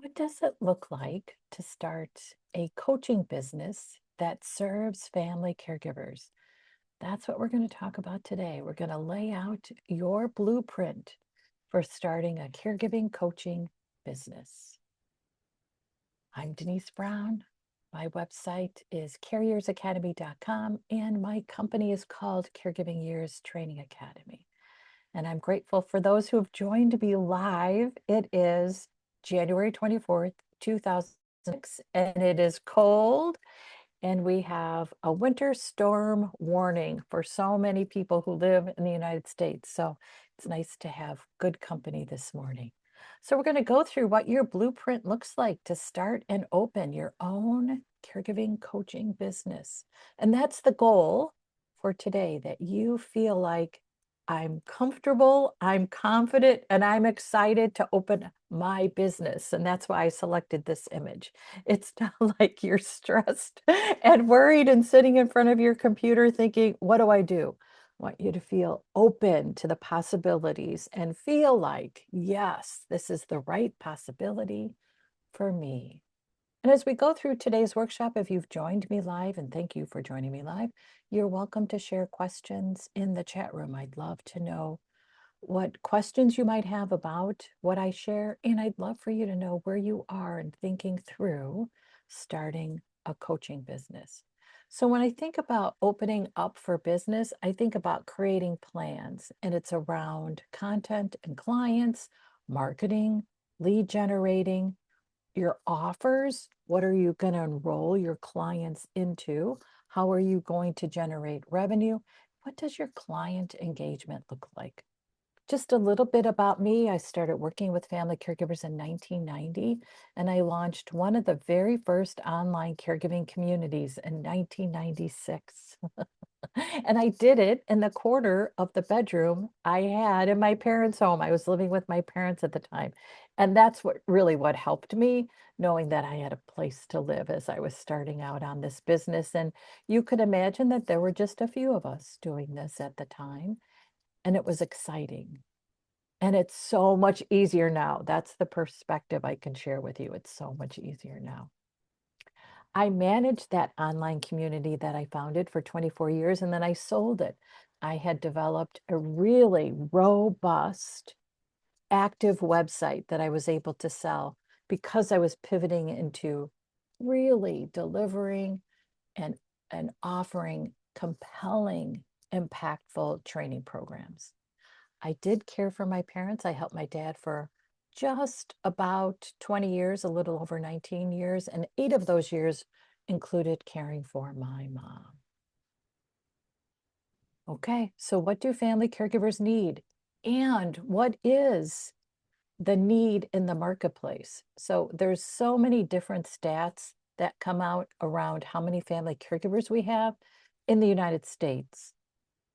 What does it look like to start a coaching business that serves family caregivers? That's what we're going to talk about today. We're going to lay out your blueprint for starting a caregiving coaching business. I'm Denise Brown. My website is carriersacademy.com, and my company is called Caregiving Years Training Academy. And I'm grateful for those who have joined me live. It is January 24th, 2006, and it is cold. And we have a winter storm warning for so many people who live in the United States. So it's nice to have good company this morning. So we're going to go through what your blueprint looks like to start and open your own caregiving coaching business. And that's the goal for today, that you feel like I'm comfortable, I'm confident, and I'm excited to open my business. And that's why I selected this image. It's not like you're stressed and worried and sitting in front of your computer thinking, what do I do? I want you to feel open to the possibilities and feel like, yes, this is the right possibility for me. And as we go through today's workshop, if you've joined me live, and thank you for joining me live, you're welcome to share questions in the chat room. I'd love to know what questions you might have about what I share, and I'd love for you to know where you are in thinking through starting a coaching business. So when I think about opening up for business, I think about creating plans, and it's around content and clients, marketing, lead generating, your offers. What are you going to enroll your clients into? How are you going to generate revenue? What does your client engagement look like? Just a little bit about me. I started working with family caregivers in 1990, and I launched one of the very first online caregiving communities in 1996. And I did it in the corner of the bedroom I had in my parents' home. I was living with my parents at the time. And that's what helped me, knowing that I had a place to live as I was starting out on this business. And you could imagine that there were just a few of us doing this at the time, and it was exciting. And it's so much easier now. That's the perspective I can share with you. It's so much easier now. I managed that online community that I founded for 24 years, and then I sold it. I had developed a really robust, active website that I was able to sell because I was pivoting into really delivering and, and offering compelling, impactful training programs. I did care for my parents. I helped my dad for just about 20 years, a little over 19 years, and 8 of those years included caring for my mom. Okay, so what do family caregivers need? And what is the need in the marketplace? So there's so many different stats that come out around how many family caregivers we have in the United States.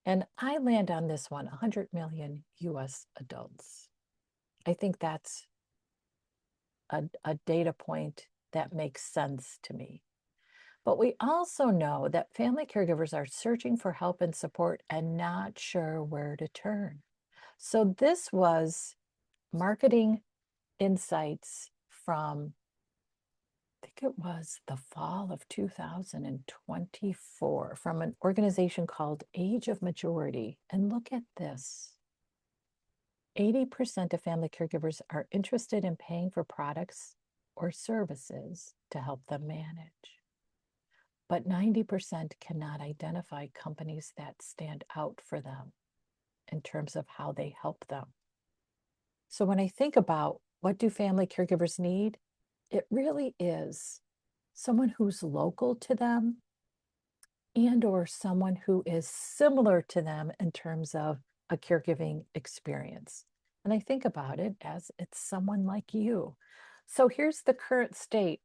And I land on this one, 100 million US adults. I think that's a data point that makes sense to me. But we also know that family caregivers are searching for help and support and not sure where to turn. So this was marketing insights from, I think it was the fall of 2024, from an organization called Age of Majority. And look at this. 80% of family caregivers are interested in paying for products or services to help them manage. But 90% cannot identify companies that stand out for them in terms of how they help them. So when I think about what do family caregivers need, it really is someone who's local to them and or someone who is similar to them in terms of a caregiving experience. And I think about it as it's someone like you. So here's the current state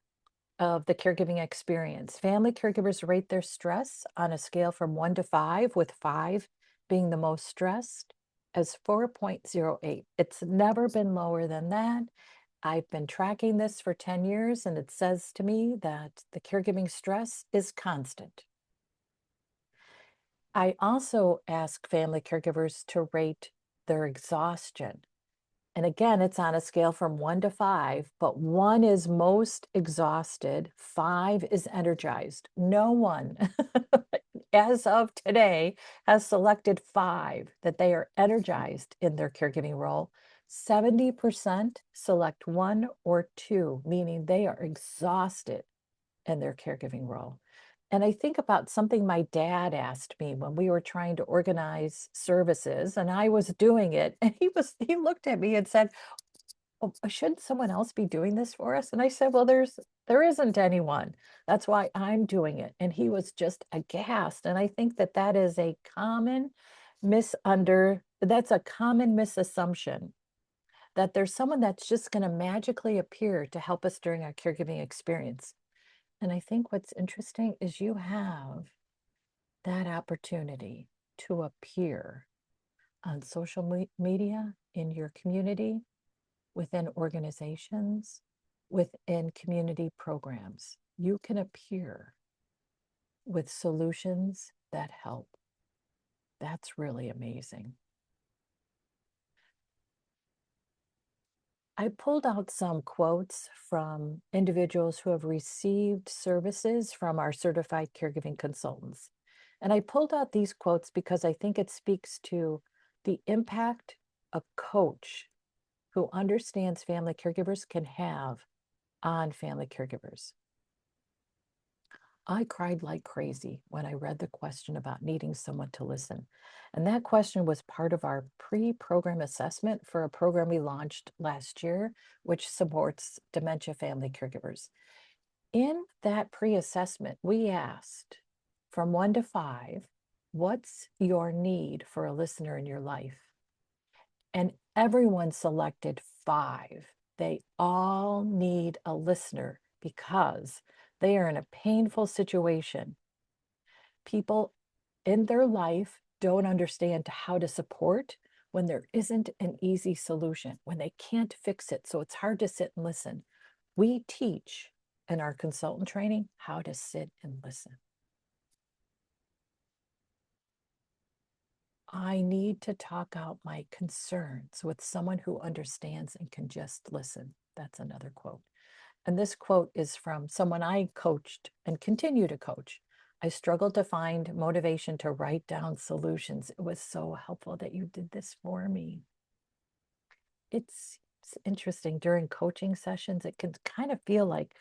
of the caregiving experience. Family caregivers rate their stress on a scale from 1 to 5, with 5 being the most stressed, as 4.08. It's never been lower than that. I've been tracking this for 10 years, and it says to me that the caregiving stress is constant. I also ask family caregivers to rate their exhaustion. And again, it's on a scale from 1 to 5, but 1 is most exhausted, 5 is energized. No one, as of today, has selected 5 that they are energized in their caregiving role. 70% select 1 or 2, meaning they are exhausted in their caregiving role. And I think about something my dad asked me when we were trying to organize services and I was doing it. And he looked at me and said, "Oh, shouldn't someone else be doing this for us?" And I said, "Well, there isn't anyone. That's why I'm doing it." And he was just aghast. And I think that that is a common that's a common misassumption that there's someone that's just going to magically appear to help us during our caregiving experience. And I think what's interesting is you have that opportunity to appear on social media, in your community, within organizations, within community programs. You can appear with solutions that help. That's really amazing. I pulled out some quotes from individuals who have received services from our certified caregiving consultants. And I pulled out these quotes because I think it speaks to the impact a coach who understands family caregivers can have on family caregivers. I cried like crazy when I read the question about needing someone to listen. And that question was part of our pre-program assessment for a program we launched last year, which supports dementia family caregivers. In that pre-assessment, we asked from 1 to 5, what's your need for a listener in your life? And everyone selected 5. They all need a listener because they are in a painful situation. People in their life don't understand how to support when there isn't an easy solution, when they can't fix it. So it's hard to sit and listen. We teach in our consultant training how to sit and listen. I need to talk out my concerns with someone who understands and can just listen. That's another quote. And this quote is from someone I coached and continue to coach. I struggled to find motivation to write down solutions. It was so helpful that you did this for me. It's interesting during coaching sessions, it can kind of feel like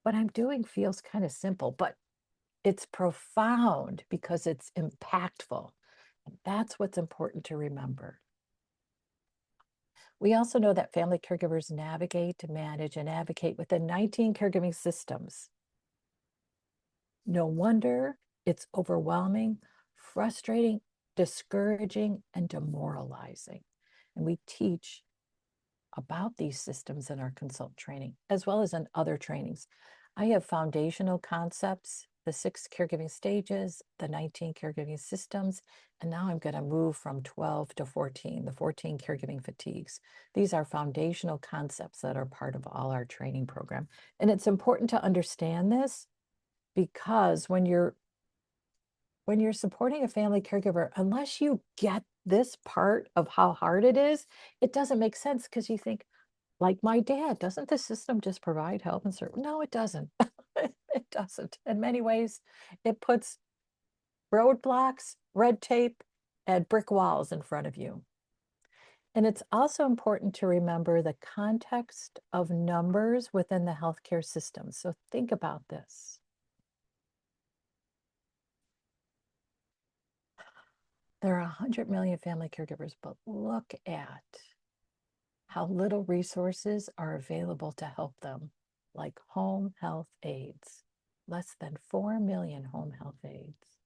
what I'm doing feels kind of simple, but it's profound because it's impactful. And that's what's important to remember. We also know that family caregivers navigate, manage, and advocate within 19 caregiving systems. No wonder it's overwhelming, frustrating, discouraging, and demoralizing. And we teach about these systems in our consult training, as well as in other trainings. I have foundational concepts, the 6 caregiving stages, the 19 caregiving systems, and now I'm going to move from 12 to 14, the 14 caregiving fatigues. These are foundational concepts that are part of all our training program. And it's important to understand this because when you're supporting a family caregiver, unless you get this part of how hard it is, it doesn't make sense because you think, like my dad, doesn't the system just provide help and service? No, it doesn't. It doesn't. In many ways, it puts roadblocks, red tape, and brick walls in front of you. And it's also important to remember the context of numbers within the healthcare system. So think about this. There are 100 million family caregivers, but look at how little resources are available to help them, like home health aides. Less than 4 million home health aides.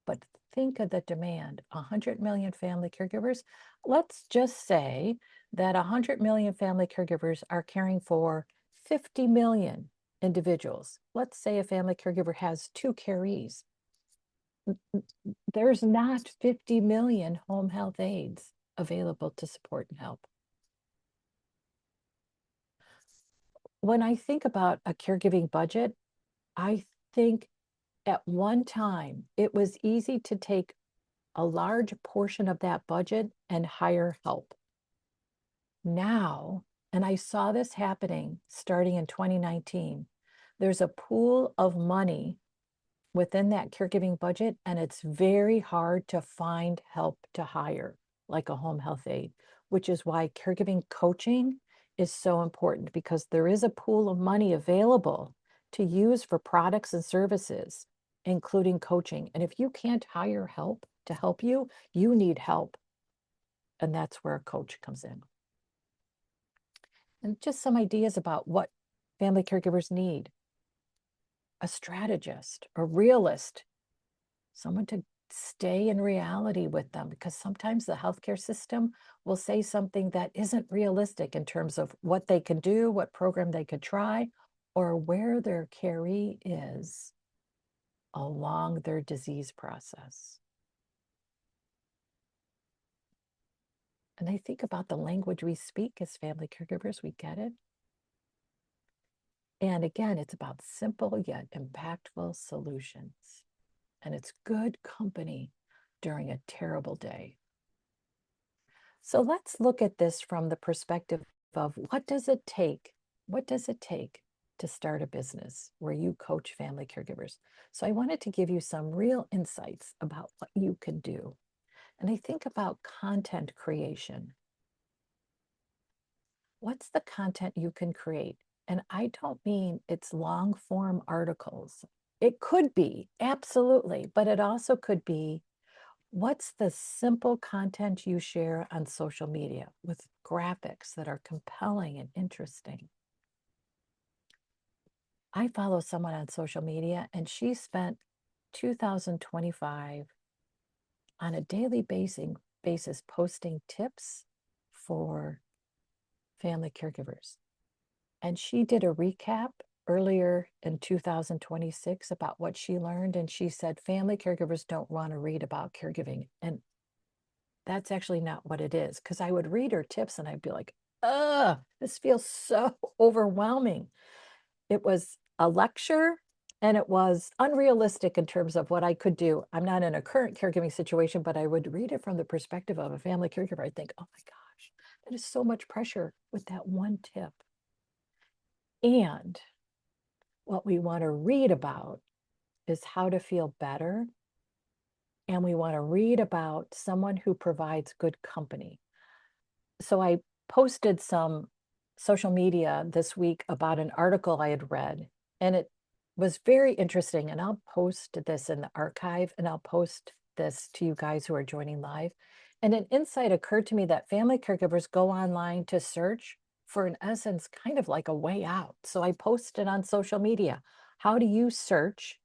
But think of the demand, 100 million family caregivers. Let's just say that 100 million family caregivers are caring for 50 million individuals. Let's say a family caregiver has 2 carees. There's not 50 million home health aides available to support and help. When I think about a caregiving budget, I think at one time it was easy to take a large portion of that budget and hire help. Now, and I saw this happening starting in 2019, there's a pool of money within that caregiving budget, and it's very hard to find help to hire, like a home health aide, which is why caregiving coaching is so important because there is a pool of money available to use for products and services, including coaching. And if you can't hire help to help you, you need help. And that's where a coach comes in. And just some ideas about what family caregivers need: a strategist, a realist, someone to stay in reality with them, because sometimes the healthcare system will say something that isn't realistic in terms of what they can do, what program they could try, or where their caree is along their disease process. And I think about the language we speak as family caregivers, we get it. And again, it's about simple yet impactful solutions. And it's good company during a terrible day. So let's look at this from the perspective of what does it take? What does it take to start a business where you coach family caregivers? So I wanted to give you some real insights about what you can do. And I think about content creation. What's the content you can create? And I don't mean it's long form articles. It could be, absolutely, but it also could be, what's the simple content you share on social media with graphics that are compelling and interesting? I follow someone on social media, and she spent 2025 on a daily basis posting tips for family caregivers. And she did a recap earlier in 2026 about what she learned. And she said, family caregivers don't want to read about caregiving. And that's actually not what it is. Because I would read her tips and I'd be like, ugh, this feels so overwhelming. It was a lecture and it was unrealistic in terms of what I could do. I'm not in a current caregiving situation, but I would read it from the perspective of a family caregiver. I'd think, oh my gosh, that is so much pressure with that one tip. And what we want to read about is how to feel better. And we want to read about someone who provides good company. So I posted some social media this week about an article I had read, and it was very interesting. And I'll post this in the archive, and I'll post this to you guys who are joining live. And an insight occurred to me that family caregivers go online to search for, in essence, kind of like a way out. So I posted on social media, how do you search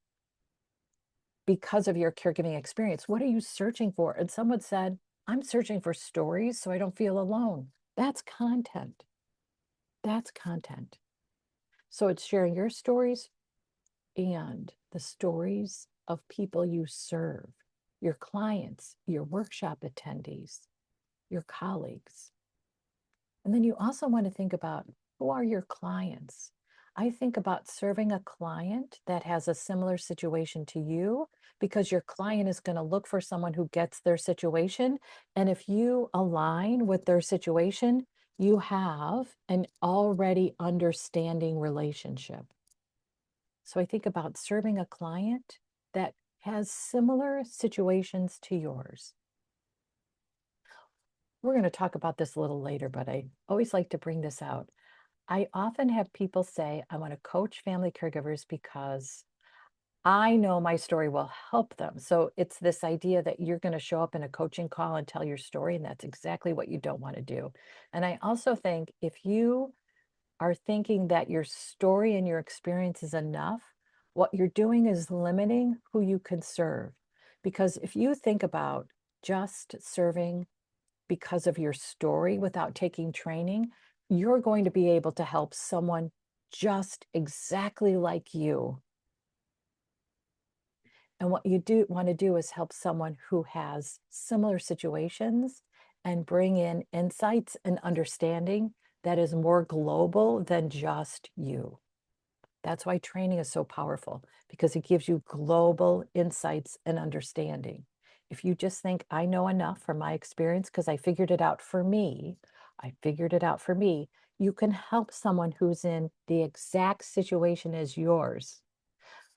because of your caregiving experience? What are you searching for? And someone said, I'm searching for stories so I don't feel alone. That's content. That's content. So it's sharing your stories and the stories of people you serve, your clients, your workshop attendees, your colleagues. And then you also want to think about, who are your clients? I think about serving a client that has a similar situation to you, because your client is going to look for someone who gets their situation. And if you align with their situation, you have an already understanding relationship. So I think about serving a client that has similar situations to yours. We're going to talk about this a little later, but I always like to bring this out. I often have people say, I want to coach family caregivers because I know my story will help them. So it's this idea that you're going to show up in a coaching call and tell your story, and that's exactly what you don't want to do. And I also think if you are thinking that your story and your experience is enough, what you're doing is limiting who you can serve. Because if you think about just serving because of your story without taking training, you're going to be able to help someone just exactly like you. And what you do want to do is help someone who has similar situations and bring in insights and understanding that is more global than just you. That's why training is so powerful, because it gives you global insights and understanding. If you just think, I know enough from my experience because I figured it out for me, I figured it out for me. You can help someone who's in the exact situation as yours,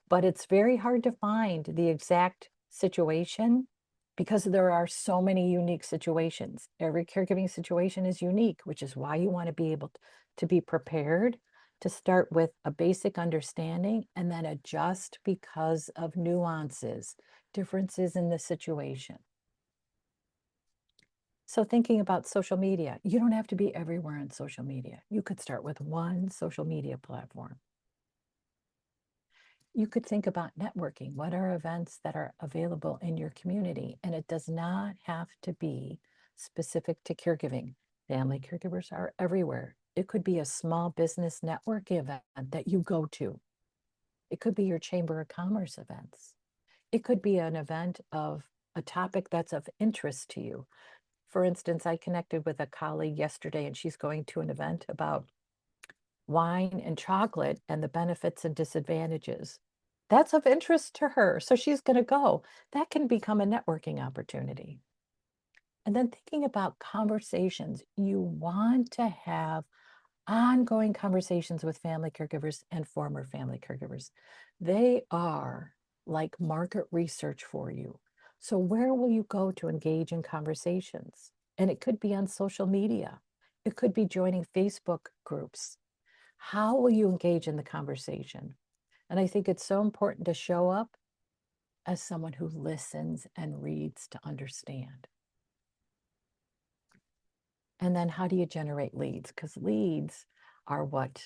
but it's very hard to find the exact situation because there are so many unique situations. Every caregiving situation is unique, which is why you want to be able to be prepared to start with a basic understanding and then adjust because of nuances, differences in the situation. So thinking about social media, you don't have to be everywhere on social media. You could start with one social media platform. You could think about networking. What are events that are available in your community? And it does not have to be specific to caregiving. Family caregivers are everywhere. It could be a small business network event that you go to. It could be your Chamber of Commerce events. It could be an event of a topic that's of interest to you. For instance, I connected with a colleague yesterday and she's going to an event about wine and chocolate and the benefits and disadvantages. That's of interest to her. So she's going to go. That can become a networking opportunity. And then thinking about conversations, you want to have ongoing conversations with family caregivers and former family caregivers. They are like market research for you. So, where will you go to engage in conversations? And it could be on social media, it could be joining Facebook groups. How will you engage in the conversation? And I think it's so important to show up as someone who listens and reads to understand. And then how do you generate leads? Because leads are what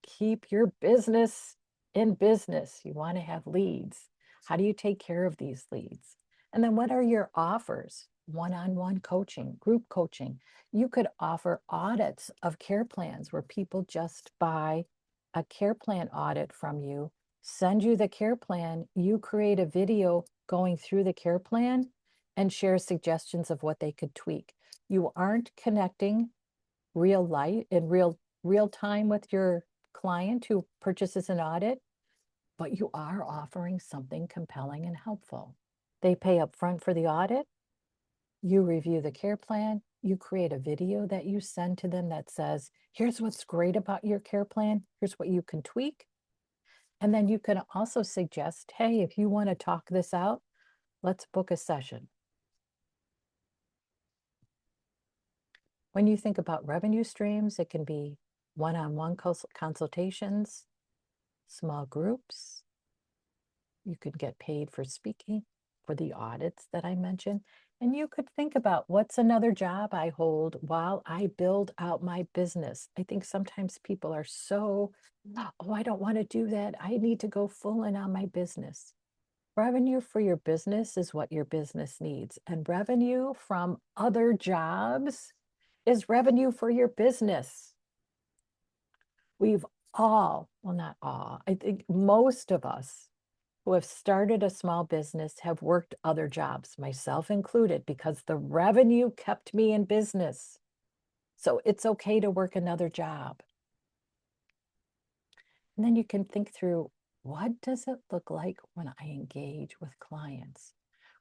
keep your business in business. You want to have leads. How do you take care of these leads? And then what are your offers? One-on-one coaching, group coaching. You could offer audits of care plans where people just buy a care plan audit from you, send you the care plan, you create a video going through the care plan and share suggestions of what they could tweak. You aren't connecting real life in real time with your client who purchases an audit, but you are offering something compelling and helpful. They pay up front for the audit. You review the care plan. You create a video that you send to them that says, here's what's great about your care plan. Here's what you can tweak. And then you can also suggest, hey, if you want to talk this out, let's book a session. When you think about revenue streams, it can be one-on-one consultations, small groups. You could get paid for speaking, for the audits that I mentioned. And you could think about what's another job I hold while I build out my business. I think sometimes people are so, oh, I don't want to do that. I need to go full in on my business. Revenue for your business is what your business needs. And revenue from other jobs is revenue for your business. We've all, well, not all, I think most of us who have started a small business have worked other jobs, myself included, because the revenue kept me in business. So it's okay to work another job. And then you can think through, what does it look like when I engage with clients?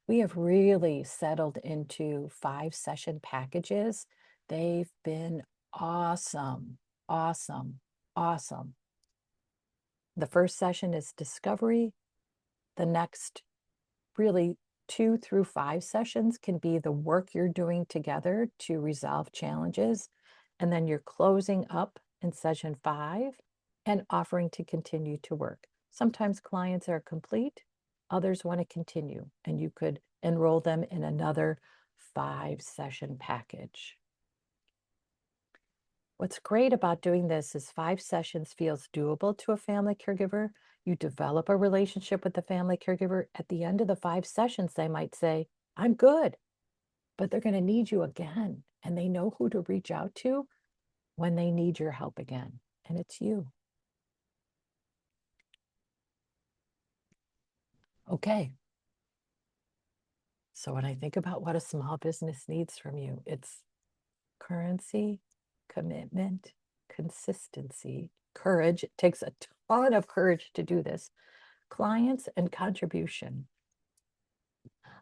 We have really settled into 5-session packages. They've been awesome, awesome, awesome. The first session is discovery. The next really 2 through 5 sessions can be the work you're doing together to resolve challenges. And then you're closing up in session 5 and offering to continue to work. Sometimes clients are complete, others want to continue, and you could enroll them in another 5-session package. What's great about doing this is 5 sessions feels doable to a family caregiver. You develop a relationship with the family caregiver. At the end of the 5 sessions, they might say, I'm good, but they're going to need you again. And they know who to reach out to when they need your help again. And it's you. Okay. So when I think about what a small business needs from you, it's currency, commitment, consistency, courage. It takes a ton of courage to do this. Clients and contribution.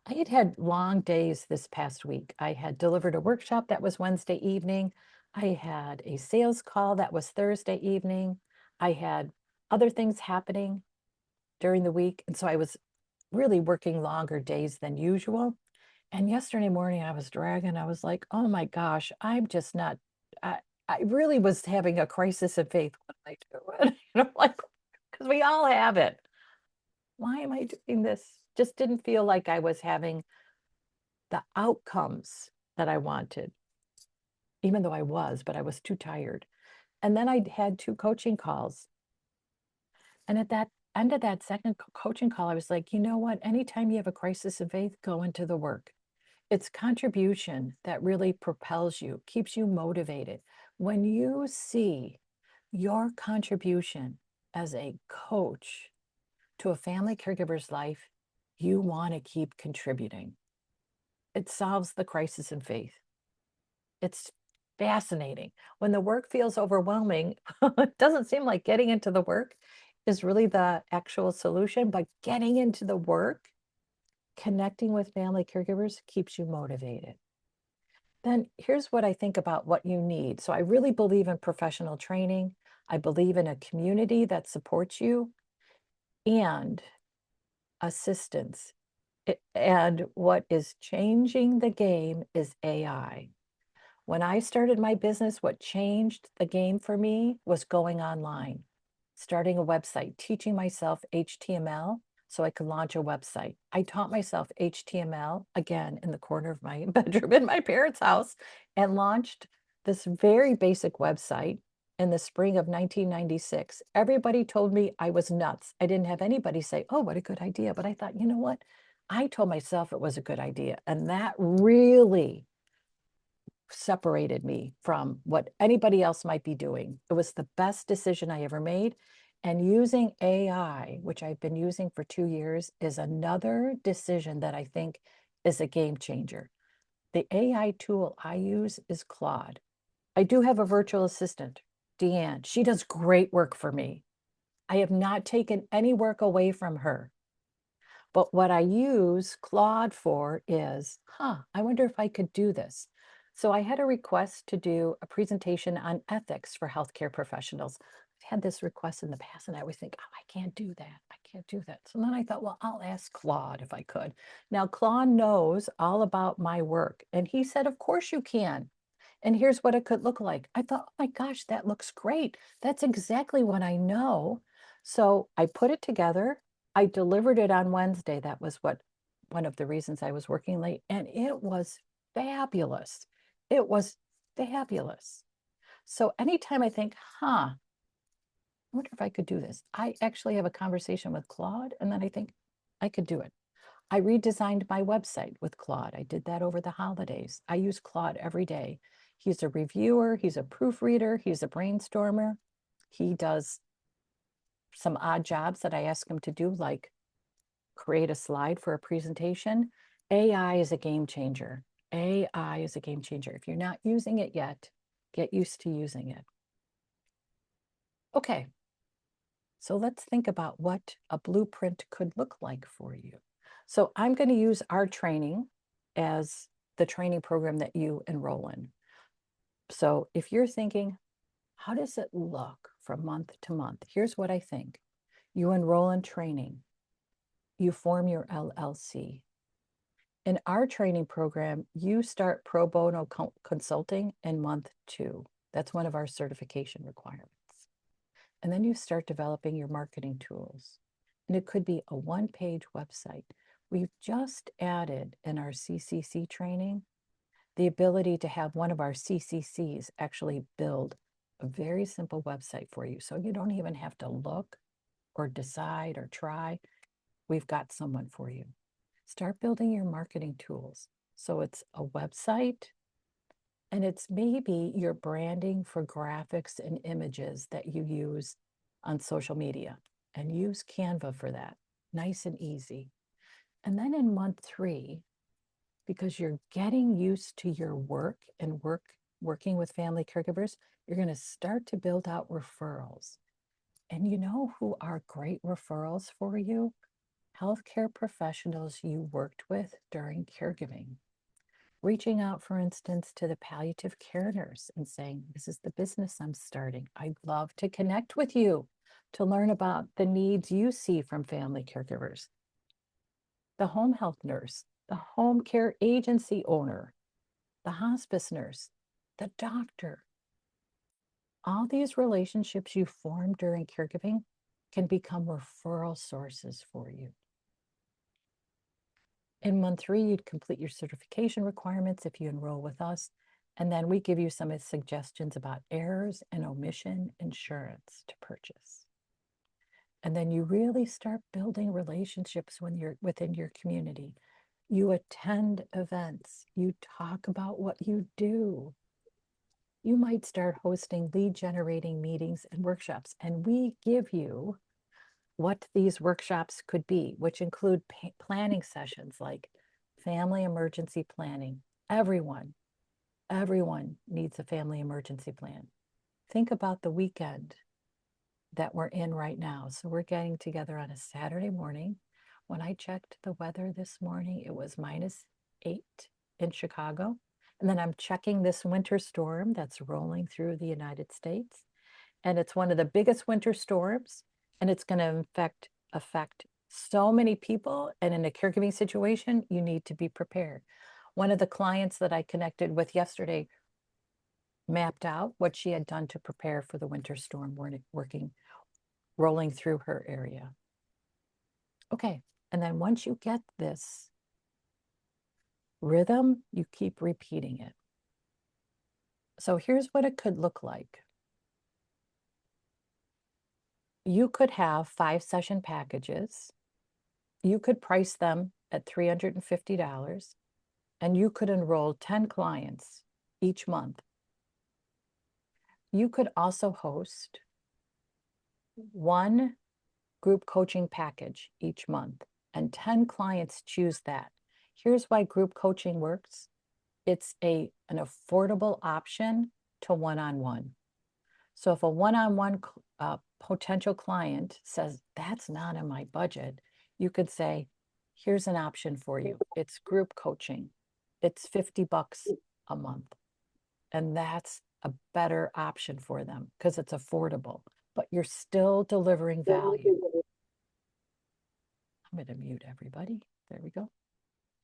I had long days this past week. I had delivered a workshop that was Wednesday evening. I had a sales call that was Thursday evening. I had other things happening during the week, and so I was really working longer days than usual. And yesterday morning, I was dragging. I was like, "Oh my gosh, I'm just not." I I really was having a crisis of faith. What am I doing? Like, because we all have it. Why am I doing this? Just didn't feel like I was having the outcomes that I wanted, even though I was, but I was too tired. And then I had 2 coaching calls. And at that end of that second coaching call, I was like, "You know what? Anytime you have a crisis of faith, go into the work." It's contribution that really propels you, keeps you motivated. When you see your contribution as a coach to a family caregiver's life, you want to keep contributing. It solves the crisis in faith. It's fascinating. When the work feels overwhelming, it doesn't seem like getting into the work is really the actual solution, but getting into the work, connecting with family caregivers keeps you motivated. Then here's what I think about what you need. So I really believe in professional training. I believe in a community that supports you and assistance. And what is changing the game is AI. When I started my business, what changed the game for me was going online, starting a website, teaching myself HTML so I could launch a website. I taught myself HTML again in the corner of my bedroom in my parents' house and launched this very basic website in the spring of 1996. Everybody told me I was nuts. I didn't have anybody say, "Oh, what a good idea." But I thought, you know what? I told myself it was a good idea. And that really separated me from what anybody else might be doing. It was the best decision I ever made. And using AI, which I've been using for 2 years, is another decision that I think is a game changer. The AI tool I use is Claude. I do have a virtual assistant, Deanne. She does great work for me. I have not taken any work away from her. But what I use Claude for is, I wonder if I could do this. So I had a request to do a presentation on ethics for healthcare professionals. I've had this request in the past, and I always think, oh, I can't do that. I can't do that. So then I thought, well, I'll ask Claude if I could. Now, Claude knows all about my work, and he said, of course you can. And here's what it could look like. I thought, oh my gosh, that looks great. That's exactly what I know. So I put it together. I delivered it on Wednesday. That was what one of the reasons I was working late. And it was fabulous. It was fabulous. So anytime I think, I wonder if I could do this, I actually have a conversation with Claude, and then I think I could do it. I redesigned my website with Claude. I did that over the holidays. I use Claude every day. He's a reviewer, he's a proofreader, he's a brainstormer. He does some odd jobs that I ask him to do, like create a slide for a presentation. AI is a game changer. AI is a game changer. If you're not using it yet, get used to using it. Okay, so let's think about what a blueprint could look like for you. So I'm going to use our training as the training program that you enroll in. So if you're thinking, how does it look from month to month? Here's what I think. You enroll in training. You form your LLC. In our training program, you start pro bono consulting in month 2. That's one of our certification requirements. And then you start developing your marketing tools. And it could be a one-page website. We've just added in our CCC training the ability to have one of our CCCs actually build a very simple website for you. So you don't even have to look or decide or try. We've got someone for you. Start building your marketing tools. So it's a website, and it's maybe your branding for graphics and images that you use on social media, and use Canva for that. Nice and easy. And then in month 3, because you're getting used to your work and working with family caregivers, you're going to start to build out referrals. And you know who are great referrals for you? Healthcare professionals you worked with during caregiving. Reaching out, for instance, to the palliative care nurse and saying, this is the business I'm starting. I'd love to connect with you to learn about the needs you see from family caregivers. The home health nurse, the home care agency owner, the hospice nurse, the doctor. All these relationships you form during caregiving can become referral sources for you. In month 3, you'd complete your certification requirements if you enroll with us. And then we give you some suggestions about errors and omission insurance to purchase. And then you really start building relationships when you're within your community. You attend events, you talk about what you do. You might start hosting lead generating meetings and workshops, and we give you what these workshops could be, which include planning sessions like family emergency planning. Everyone needs a family emergency plan. Think about the weekend that we're in right now. So we're getting together on a Saturday morning. When I checked the weather this morning, it was -8 in Chicago. And then I'm checking this winter storm that's rolling through the United States. And it's one of the biggest winter storms, and it's going to affect so many people. And in a caregiving situation, you need to be prepared. One of the clients that I connected with yesterday mapped out what she had done to prepare for the winter storm rolling through her area. Okay, and then once you get this rhythm, you keep repeating it. So here's what it could look like. You could have 5-session packages. You could price them at $350, and you could enroll 10 clients each month. You could also host one group coaching package each month, and 10 clients choose that. Here's why group coaching works. It's an affordable option to one-on-one. So if a one-on-one potential client says, that's not in my budget, you could say, here's an option for you. It's group coaching. It's $50 a month. And that's a better option for them because it's affordable, but you're still delivering value. I'm going to mute everybody. There we go.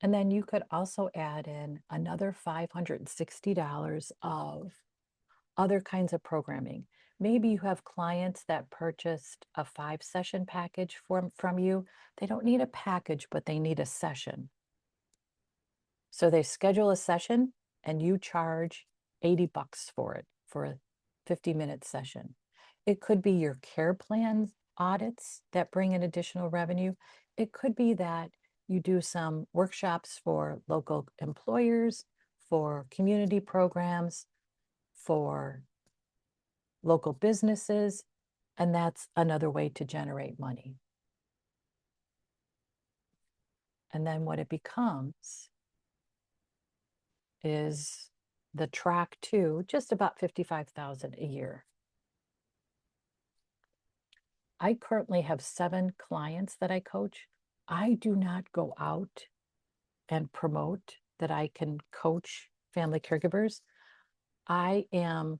And then you could also add in another $560 of other kinds of programming. Maybe you have clients that purchased a 5-session package from you. They don't need a package, but they need a session. So they schedule a session and you charge $80 for it, for a 50-minute session. It could be your care plan audits that bring in additional revenue. It could be that you do some workshops for local employers, for community programs, for local businesses, and that's another way to generate money. And then what it becomes is the track to just about $55,000 a year. I currently have 7 clients that I coach. I do not go out and promote that I can coach family caregivers. I am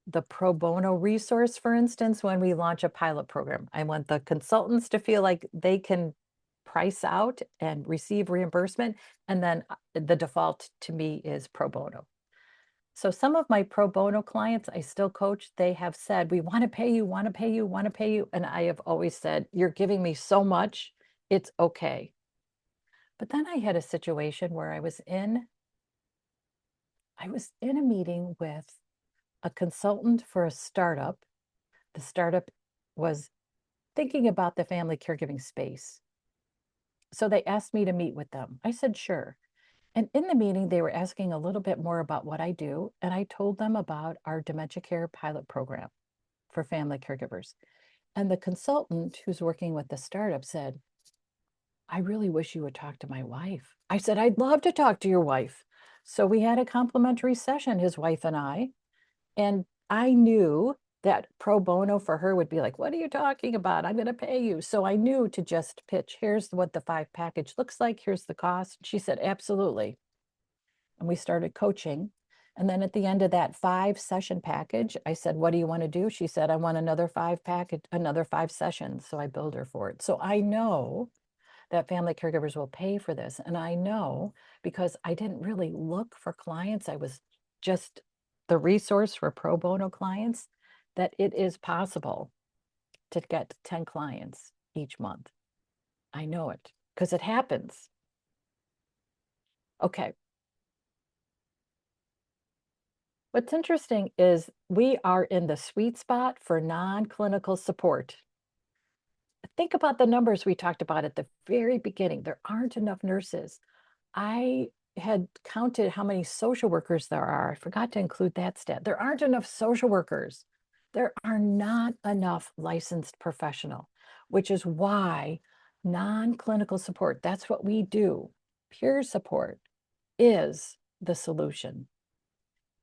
the pro bono resource, for instance, when we launch a pilot program. I want the consultants to feel like they can price out and receive reimbursement. And then the default to me is pro bono. So some of my pro bono clients I still coach, they have said, we want to pay you, want to pay you, want to pay you. And I have always said, you're giving me so much, it's okay. But then I had a situation where I was in a meeting with a consultant for a startup. The startup was thinking about the family caregiving space. So they asked me to meet with them. I said, sure. And in the meeting, they were asking a little bit more about what I do. And I told them about our dementia care pilot program for family caregivers. And the consultant who's working with the startup said, I really wish you would talk to my wife. I said, I'd love to talk to your wife. So we had a complimentary session, his wife and I. And I knew that pro bono for her would be like, what are you talking about? I'm going to pay you. So I knew to just pitch, here's what the 5 package looks like. Here's the cost. She said, absolutely. and we started coaching. And then at the end of that 5-session package, I said, what do you want to do? She said, I want another 5 sessions. So I billed her for it. So I know that family caregivers will pay for this. And I know because I didn't really look for clients. I was just the resource for pro bono clients, that it is possible to get 10 clients each month. I know it because it happens. Okay. What's interesting is we are in the sweet spot for non-clinical support. Think about the numbers we talked about at the very beginning. There aren't enough nurses. I had counted how many social workers there are. I forgot to include that stat. There aren't enough social workers. There are not enough licensed professional, which is why non-clinical support, that's what we do. Peer support is the solution.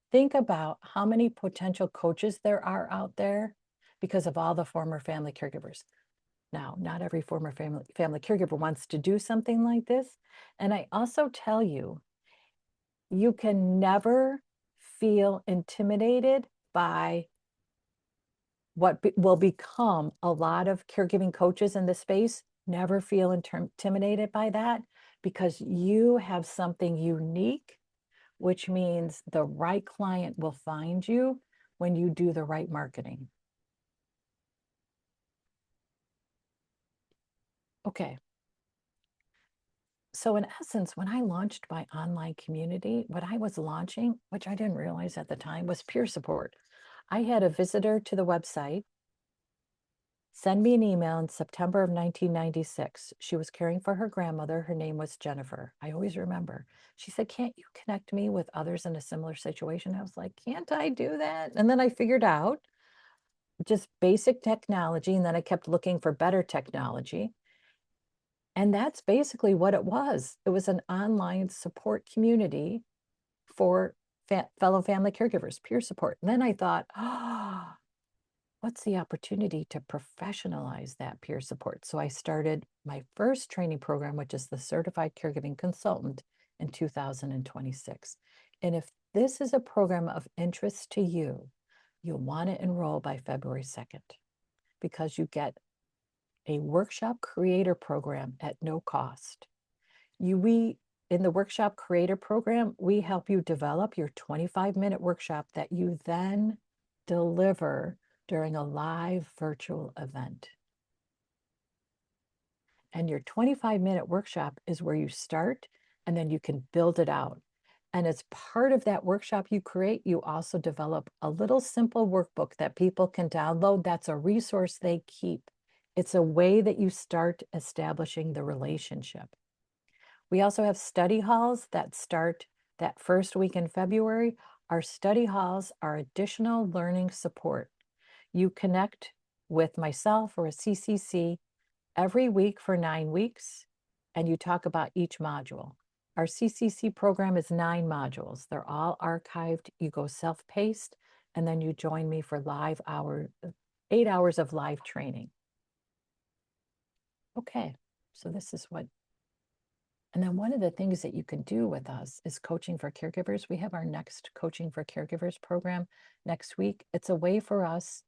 Think about how many potential coaches there are out there because of all the former family caregivers. Now, not every former family caregiver wants to do something like this. And I also tell you, you can never feel intimidated by what will become a lot of caregiving coaches in the space. Never feel intimidated by that because you have something unique, which means the right client will find you when you do the right marketing. Okay. So in essence, when I launched my online community, what I was launching, which I didn't realize at the time, was peer support. I had a visitor to the website send me an email in September of 1996. She was caring for her grandmother. Her name was Jennifer. I always remember. She said, can't you connect me with others in a similar situation? I was like, can't I do that? And then I figured out just basic technology. And then I kept looking for better technology. And that's basically what it was. It was an online support community for fellow family caregivers, peer support. And then I thought, what's the opportunity to professionalize that peer support? So I started my first training program, which is the Certified Caregiving Consultant in 2026. And if this is a program of interest to you, you'll want to enroll by February 2nd because you get a workshop creator program at no cost. In the workshop creator program, we help you develop your 25-minute workshop that you then deliver during a live virtual event. And your 25-minute workshop is where you start and then you can build it out. And as part of that workshop you create, you also develop a little simple workbook that people can download. That's a resource they keep. It's a way that you start establishing the relationship. We also have study halls that start that first week in February. Our study halls are additional learning support. You connect with myself or a CCC every week for 9 weeks, and you talk about each module. Our CCC program is 9 modules. They're all archived. You go self-paced, and then you join me for 8 hours of live training. Okay, so this is what, and then one of the things that you can do with us is coaching for caregivers. We have our next Coaching for Caregivers program next week. It's a way for us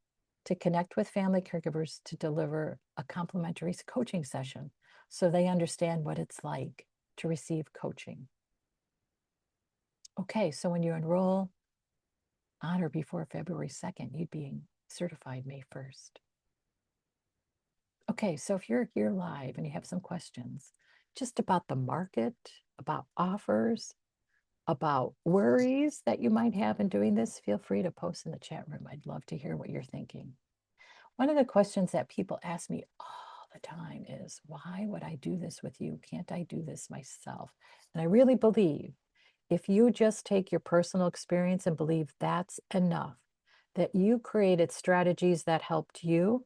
to connect with family caregivers to deliver a complimentary coaching session so they understand what it's like to receive coaching. Okay, so when you enroll on or before February 2nd, you'd be certified May 1st. Okay, so if you're here live and you have some questions just about the market, about offers, about worries that you might have in doing this, feel free to post in the chat room. I'd love to hear what you're thinking. One of the questions that people ask me all the time is, why would I do this with you? Can't I do this myself? And I really believe if you just take your personal experience and believe that's enough, that you created strategies that helped you,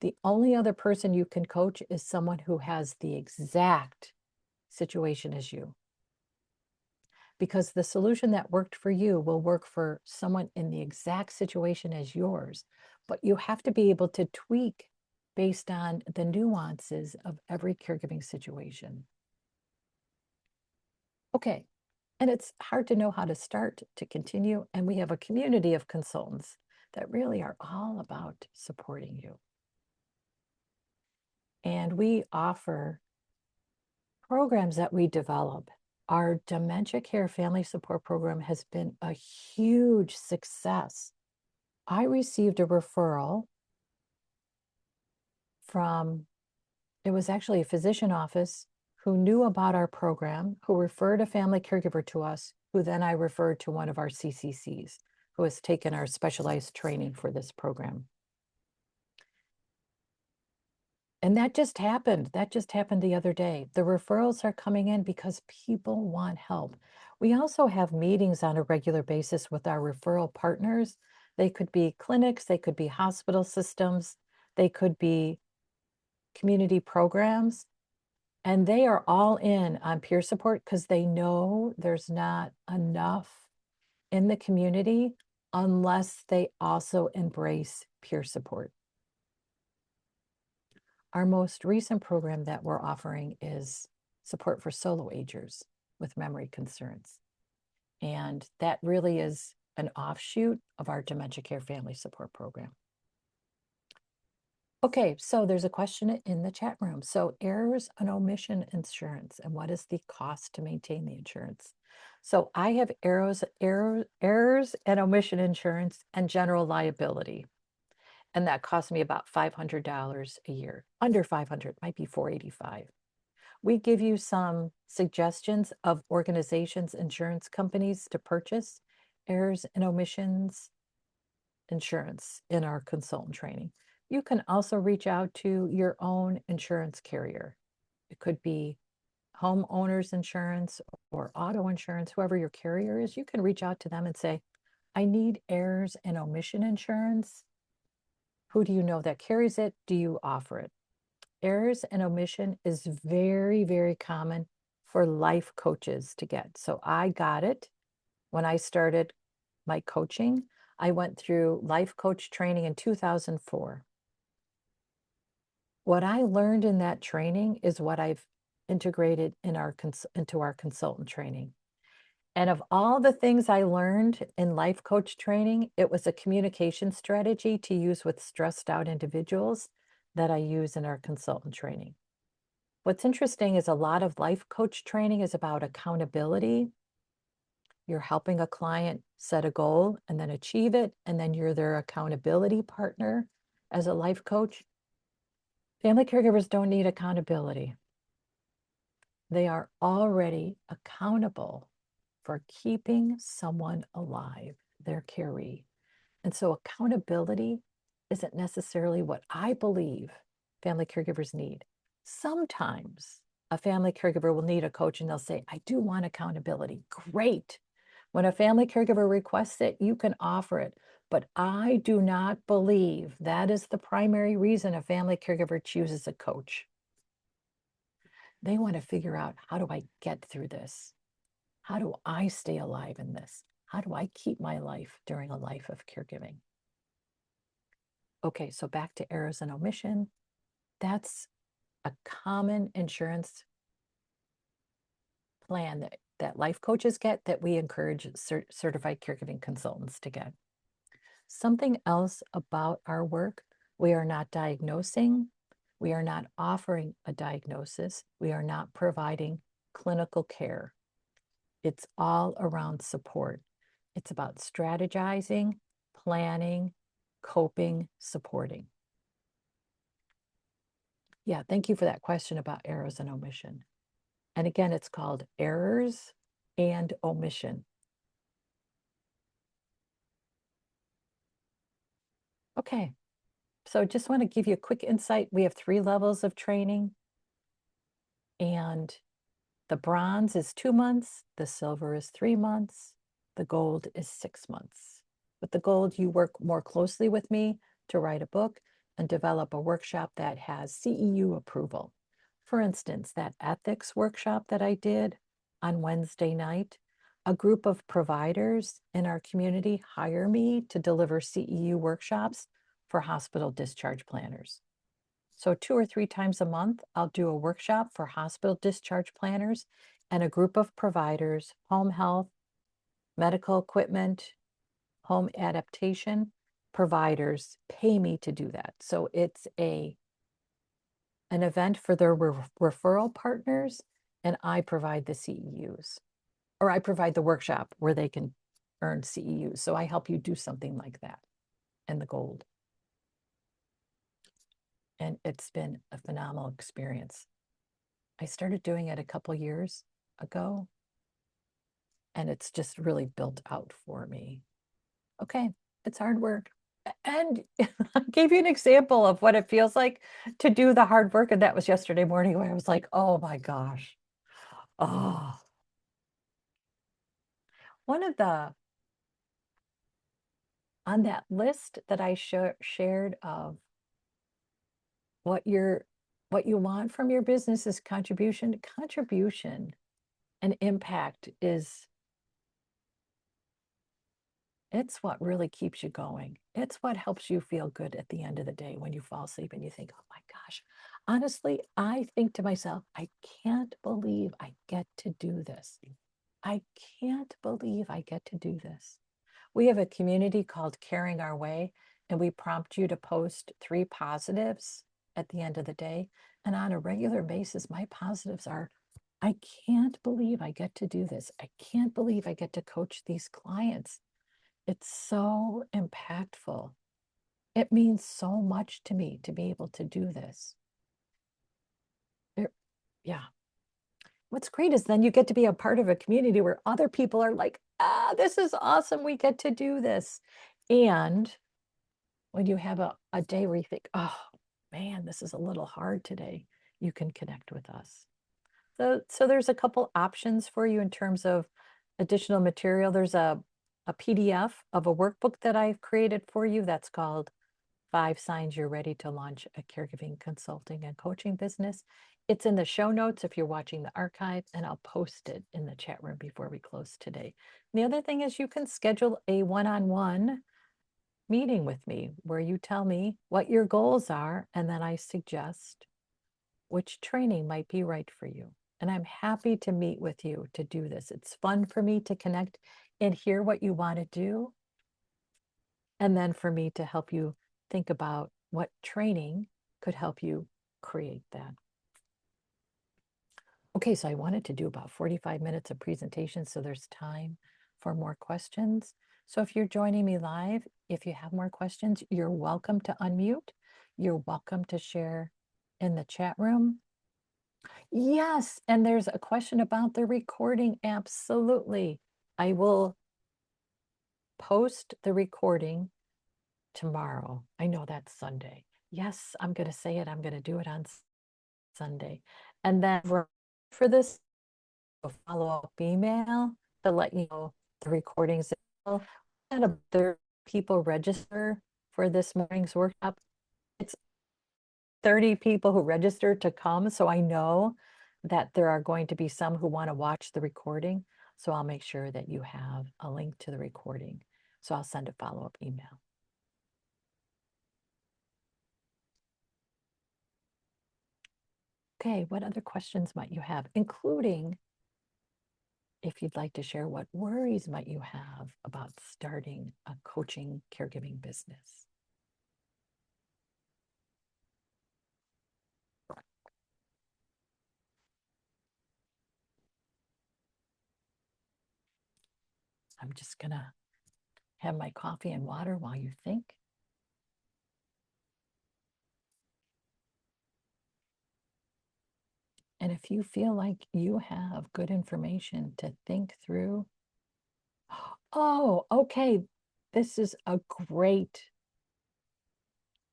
the only other person you can coach is someone who has the exact situation as you. Because the solution that worked for you will work for someone in the exact situation as yours. But you have to be able to tweak based on the nuances of every caregiving situation. Okay, And it's hard to know how to start to continue. And we have a community of consultants that really are all about supporting you. And we offer programs that we develop. Our dementia care family support program has been a huge success. I received a referral from, it was actually a physician office who knew about our program, who referred a family caregiver to us, who then I referred to one of our CCCs, who has taken our specialized training for this program. And that just happened. That just happened the other day. The referrals are coming in because people want help. We also have meetings on a regular basis with our referral partners. They could be clinics, they could be hospital systems, they could be community programs, and they are all in on peer support because they know there's not enough in the community unless they also embrace peer support. Our most recent program that we're offering is support for solo agers with memory concerns. And that really is an offshoot of our dementia care family support program. Okay, so there's a question in the chat room. So errors and omission insurance, and what is the cost to maintain the insurance? So I have errors and omission insurance and general liability. And that cost me about $500 a year. Under 500, might be 485. We give you some suggestions of organizations, insurance companies to purchase errors and omissions insurance in our consultant training. You can also reach out to your own insurance carrier. It could be homeowners insurance or auto insurance, whoever your carrier is. You can reach out to them and say, I need errors and omission insurance. Who do you know that carries it? Do you offer it? Errors and omission is very, very common for life coaches to get. So I got it when I started my coaching. I went through life coach training in 2004. What I learned in that training is what I've integrated in into our consultant training. And of all the things I learned in life coach training, it was a communication strategy to use with stressed out individuals that I use in our consultant training. What's interesting is a lot of life coach training is about accountability. You're helping a client set a goal and then achieve it, and then you're their accountability partner as a life coach. Family caregivers don't need accountability. They are already accountable for keeping someone alive, their caree. And so accountability isn't necessarily what I believe family caregivers need. Sometimes a family caregiver will need a coach and they'll say, I do want accountability. Great. When a family caregiver requests it, you can offer it. But I do not believe that is the primary reason a family caregiver chooses a coach. They want to figure out, how do I get through this? How do I stay alive in this? How do I keep my life during a life of caregiving? Okay, so back to errors and omission. That's a common insurance plan that life coaches get, that we encourage certified caregiving consultants to get. Something else about our work, we are not diagnosing, we are not offering a diagnosis, we are not providing clinical care. It's all around support. It's about strategizing, planning, coping, supporting. Yeah, thank you for that question about errors and omission. And again, it's called errors and omission. Okay, so just want to give you a quick insight. We have 3 levels of training, and the bronze is 2 months, the silver is 3 months, the gold is 6 months. With the gold, you work more closely with me to write a book and develop a workshop that has CEU approval. For instance, that ethics workshop that I did on Wednesday night, a group of providers in our community hire me to deliver CEU workshops for hospital discharge planners. So 2 or 3 times a month, I'll do a workshop for hospital discharge planners, and a group of providers, home health, medical equipment, home adaptation providers pay me to do that. So it's an event for their referral partners, and I provide the CEUs, or I provide the workshop where they can earn CEUs. So I help you do something like that and the gold. And it's been a phenomenal experience. I started doing it a couple years ago, and it's just really built out for me. Okay, it's hard work. And I gave you an example of what it feels like to do the hard work. And that was yesterday morning where I was like, oh my gosh. Oh, one of the, on that list that I shared of what you want from your business is contribution. Contribution and impact is, it's what really keeps you going. It's what helps you feel good at the end of the day when you fall asleep and you think, oh my gosh. Honestly, I think to myself, I can't believe I get to do this. I can't believe I get to do this. We have a community called Caring Our Way, and we prompt you to post 3 positives at the end of the day. And on a regular basis, my positives are, I can't believe I get to do this. I can't believe I get to coach these clients. It's so impactful. It means so much to me to be able to do this. Yeah. What's great is then you get to be a part of a community where other people are like, ah, this is awesome. We get to do this. And when you have a day where you think, oh man, this is a little hard today, you can connect with us. So there's a couple options for you in terms of additional material. There's a PDF of a workbook that I've created for you that's called 5 Signs You're Ready to Launch a Caregiving Consulting and Coaching Business. It's in the show notes if you're watching the archive, and I'll post it in the chat room before we close today. And the other thing is you can schedule a one-on-one meeting with me where you tell me what your goals are, and then I suggest which training might be right for you. And I'm happy to meet with you to do this. It's fun for me to connect and hear what you want to do. And then for me to help you think about what training could help you create that. Okay, so I wanted to do about 45 minutes of presentation, so there's time for more questions. So if you're joining me live, if you have more questions, you're welcome to unmute. You're welcome to share in the chat room. Yes, and there's a question about the recording. Absolutely. I will post the recording tomorrow. I know that's Sunday. Yes, I'm going to say it. I'm going to do it on Sunday. And then for this follow-up email to let you know the recordings. And other people register for this morning's workshop. It's 30 people who register to come. So I know that there are going to be some who want to watch the recording. So I'll make sure that you have a link to the recording. So I'll send a follow-up email. Okay, what other questions might you have, including if you'd like to share what worries might you have about starting a coaching caregiving business? I'm just going to have my coffee and water while you think. And if you feel like you have good information to think through, oh, okay, this is a great,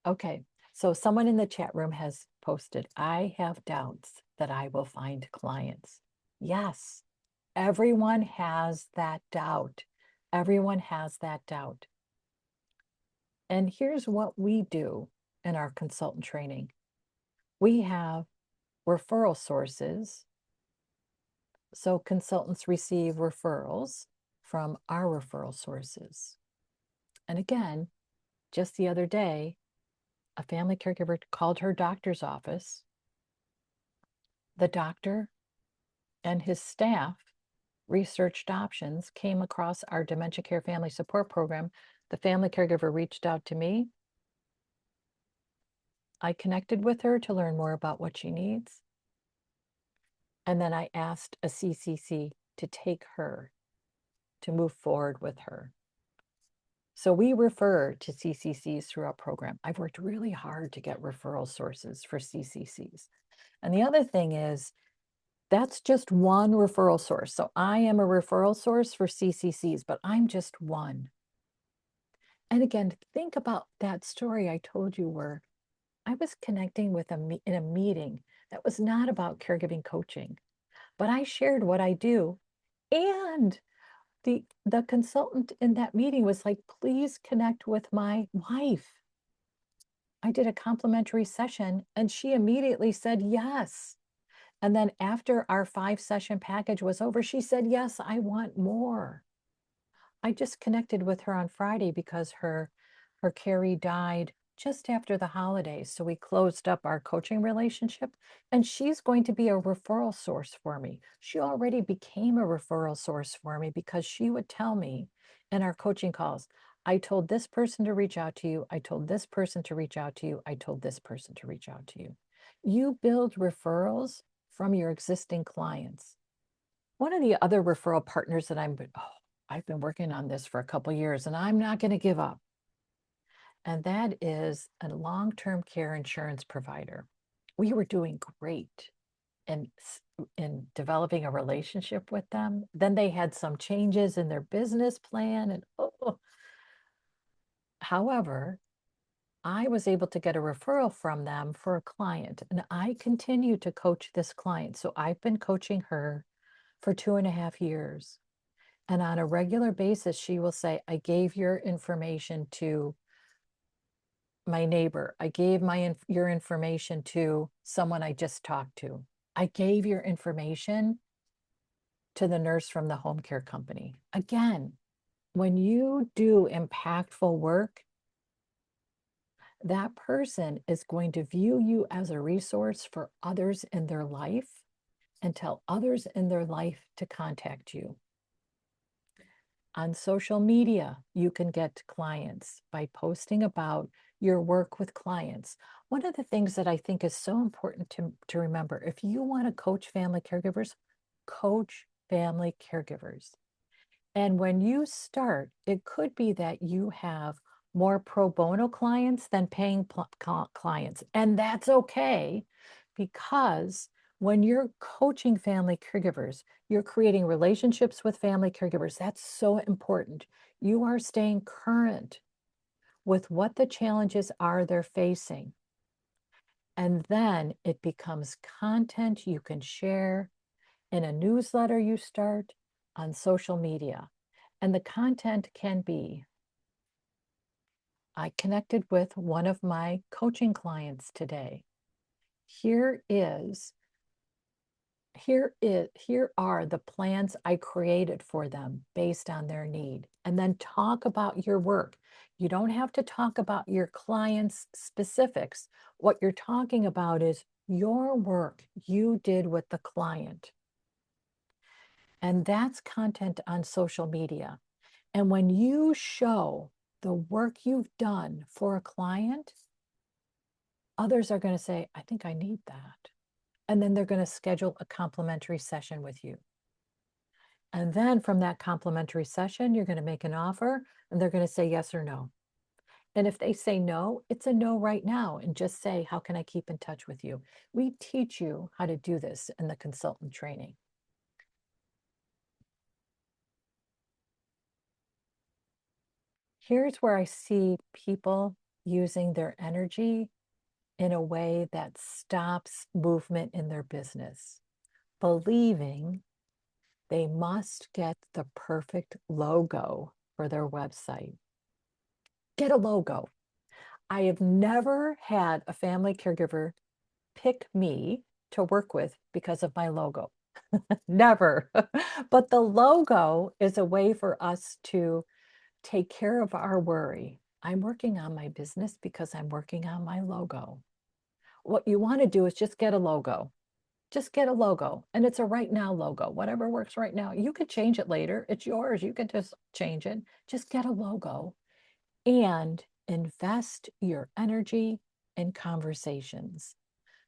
okay. So someone in the chat room has posted, I have doubts that I will find clients. Yes, everyone has that doubt. Everyone has that doubt. And here's what we do in our consultant training. We have referral sources. So consultants receive referrals from our referral sources. And again, just the other day, a family caregiver called her doctor's office. The doctor and his staff researched options, came across our dementia care family support program. The family caregiver reached out to me. I connected with her to learn more about what she needs. And then I asked a CCC to take her, to move forward with her. So we refer to CCCs through our program. I've worked really hard to get referral sources for CCCs. And the other thing is, that's just one referral source. So I am a referral source for CCCs, but I'm just one. And again, think about that story I told you where I was connecting with in a meeting that was not about caregiving coaching, but I shared what I do. And the consultant in that meeting was like, please connect with my wife. I did a complimentary session and she immediately said yes. And then after our 5-session package was over, she said, yes, I want more. I just connected with her on Friday because her Carrie died just after the holidays. So we closed up our coaching relationship and she's going to be a referral source for me. She already became a referral source for me because she would tell me in our coaching calls, I told this person to reach out to you. I told this person to reach out to you. I told this person to reach out to you. You build referrals from your existing clients. One of the other referral partners that I've been working on this for a couple of years and I'm not going to give up. And that is a long-term care insurance provider. We were doing great in developing a relationship with them. Then they had some changes in their business plan and however, I was able to get a referral from them for a client and I continue to coach this client. So I've been coaching her for 2.5 years. And on a regular basis, she will say, I gave your information to my neighbor. I gave your information to someone I just talked to. I gave your information to the nurse from the home care company. Again, when you do impactful work, that person is going to view you as a resource for others in their life and tell others in their life to contact you. On social media, you can get clients by posting about your work with clients. One of the things that I think is so important to remember, if you want to coach family caregivers, coach family caregivers. And when you start, it could be that you have more pro bono clients than paying clients. And that's okay because when you're coaching family caregivers, you're creating relationships with family caregivers. That's so important. You are staying current with what the challenges are they're facing. And then it becomes content you can share in a newsletter you start on social media. And the content can be, I connected with one of my coaching clients today. Here are the plans I created for them based on their need. And then talk about your work. You don't have to talk about your client's specifics. What you're talking about is your work you did with the client. And that's content on social media. And when you show the work you've done for a client, others are going to say, I think I need that. And then they're going to schedule a complimentary session with you. And then from that complimentary session, you're going to make an offer and they're going to say yes or no. And if they say no, it's a no right now. And just say, how can I keep in touch with you? We teach you how to do this in the consultant training. Here's where I see people using their energy in a way that stops movement in their business, believing they must get the perfect logo for their website. Get a logo. I have never had a family caregiver pick me to work with because of my logo. Never. But the logo is a way for us to take care of our worry. I'm working on my business because I'm working on my logo. What you want to do is just get a logo. Just get a logo, and it's a right now logo, whatever works right now. You could change it later. It's yours. You could just change it. Just get a logo and invest your energy in conversations.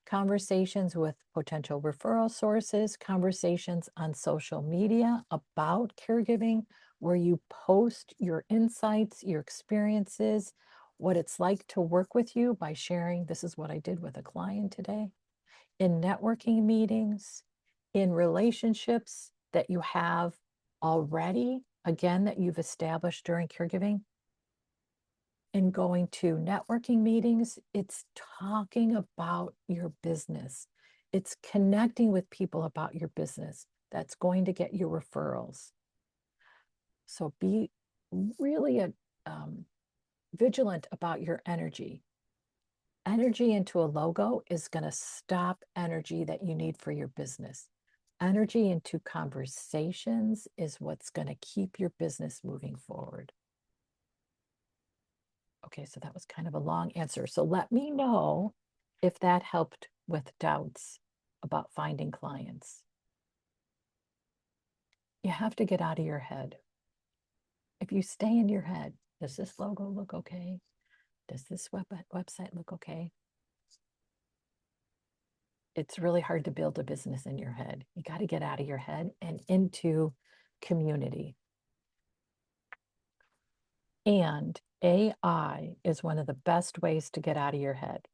Conversations with potential referral sources, conversations on social media about caregiving, where you post your insights, your experiences, what it's like to work with you by sharing, this is what I did with a client today, in networking meetings, in relationships that you have already, again, that you've established during caregiving. In going to networking meetings, it's talking about your business. It's connecting with people about your business. That's going to get you referrals. So be really vigilant about your energy. Energy into a logo is going to stop energy that you need for your business. Energy into conversations is what's going to keep your business moving forward. Okay, so that was kind of a long answer. So let me know if that helped with doubts about finding clients. You have to get out of your head. If you stay in your head, does this logo look okay? Does this website look okay? It's really hard to build a business in your head. You got to get out of your head and into community. And AI is one of the best ways to get out of your head.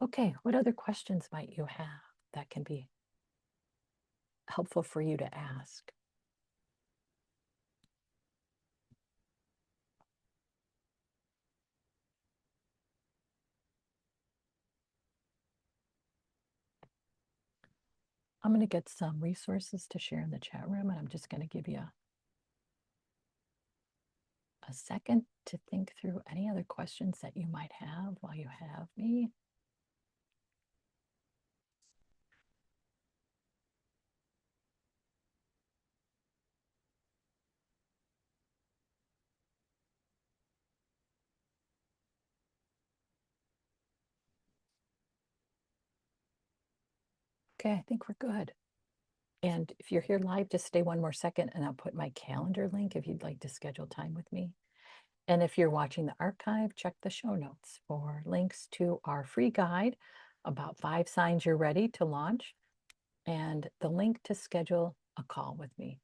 Okay, what other questions might you have that can be helpful for you to ask? I'm going to get some resources to share in the chat room, and I'm just going to give you a second to think through any other questions that you might have while you have me. Okay, I think we're good. And if you're here live, just stay one more second and I'll put my calendar link if you'd like to schedule time with me. And if you're watching the archive, check the show notes for links to our free guide about 5 signs you're ready to launch and the link to schedule a call with me.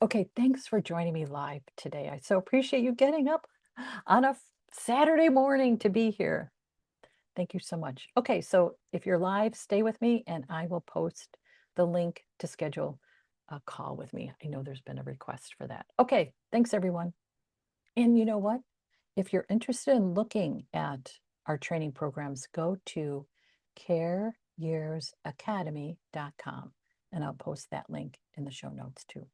Okay, thanks for joining me live today. I so appreciate you getting up on a Saturday morning to be here. Thank you so much. Okay, so if you're live, stay with me and I will post the link to schedule a call with me. I know there's been a request for that. Okay, thanks everyone. And you know what? If you're interested in looking at our training programs, go to careyearsacademy.com and I'll post that link in the show notes too.